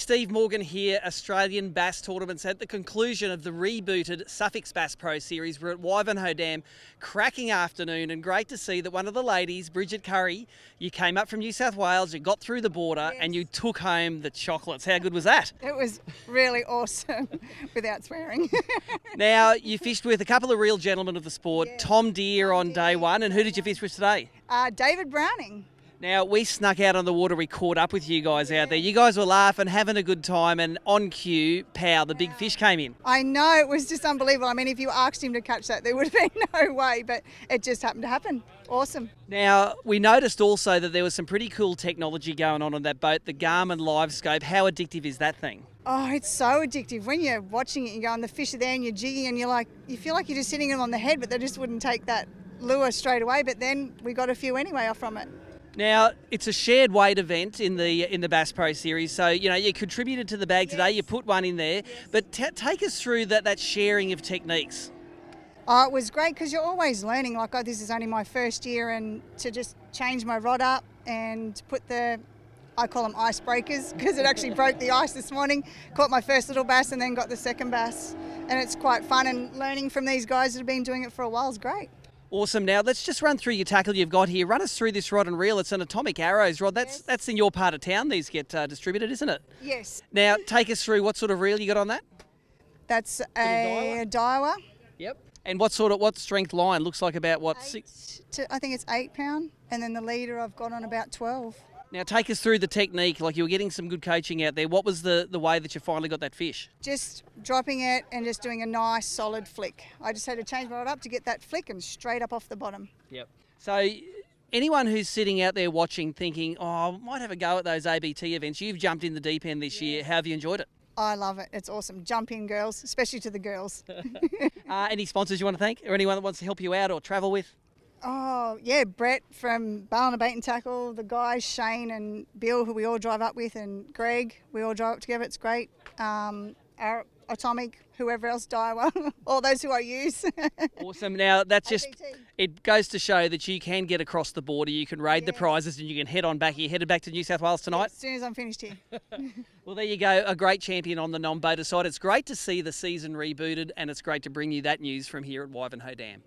Steve Morgan here, Australian Bass Tournaments at the conclusion of the rebooted Sufix BASS Pro Series. We're at Wivenhoe Dam, cracking afternoon, and great to see that one of the ladies, Bridgett Currey, you came up from New South Wales, you got through the border, Yes. and you took home the chocolates. How good was that? It was really awesome, without swearing. Now, you fished with a couple of real gentlemen of the sport, Yes. Tom Deere on day Deere, one, and who did you fish with today? David Browning. Now, we snuck out on the water, we caught up with you guys out there. You guys were laughing, having a good time, and on cue, pow, the big fish came in. I know, it was just unbelievable. I mean, if you asked him to catch that, there would have been no way, but it just happened to happen. Awesome. Now, we noticed also that there was some pretty cool technology going on that boat, the Garmin LiveScope. How addictive is that thing? Oh, it's so addictive. When you're watching it, you go, and the fish are there and you're jigging and you feel like you're just hitting them on the head, but they just wouldn't take that lure straight away. But then we got a few anyway off from it. Now, it's a shared weight event in the Bass Pro Series, so you contributed to the bag today. Yes. You put one in there, but take us through that sharing of techniques. Oh, it was great because you're always learning. Like, oh, this is only my first year, and to just change my rod up and put I call them icebreakers because it actually broke the ice this morning. Caught my first little bass and then got the second bass, and it's quite fun. And learning from these guys that have been doing it for a while is great. Awesome. Now, let's just run through your tackle you've got here. Run us through this rod and reel. It's an Atomic Arrows rod. That's in your part of town. These get distributed, isn't it? Yes. Now, take us through what sort of reel you got on that. That's a Daiwa. Yep. And what strength line? Looks like about what? I think it's 8 pound, and then the leader I've got on about 12. Now, take us through the technique. Like, you were getting some good coaching out there. What was the way that you finally got that fish? Just dropping it and just doing a nice solid flick. I just had to change my rod up to get that flick and straight up off the bottom. Yep. So anyone who's sitting out there watching thinking, oh, I might have a go at those ABT events, you've jumped in the deep end this year. How have you enjoyed it? I love it. It's awesome. Jump in, girls, especially to the girls. Any sponsors you want to thank, or anyone that wants to help you out or travel with? Oh, yeah, Brett from Ballina Bait and Tackle, the guys, Shane and Bill, who we all drive up with, and Greg, we all drive up together. It's great. Our Atomic, whoever else, Daiwa, all those who I use. Awesome. Now, that's just, ABT. it goes to show that you can get across the border, you can raid the prizes, and you can head on back. You headed back to New South Wales tonight? As soon as I'm finished here. Well, there you go, a great champion on the non-boater side. It's great to see the season rebooted, and it's great to bring you that news from here at Wivenhoe Dam.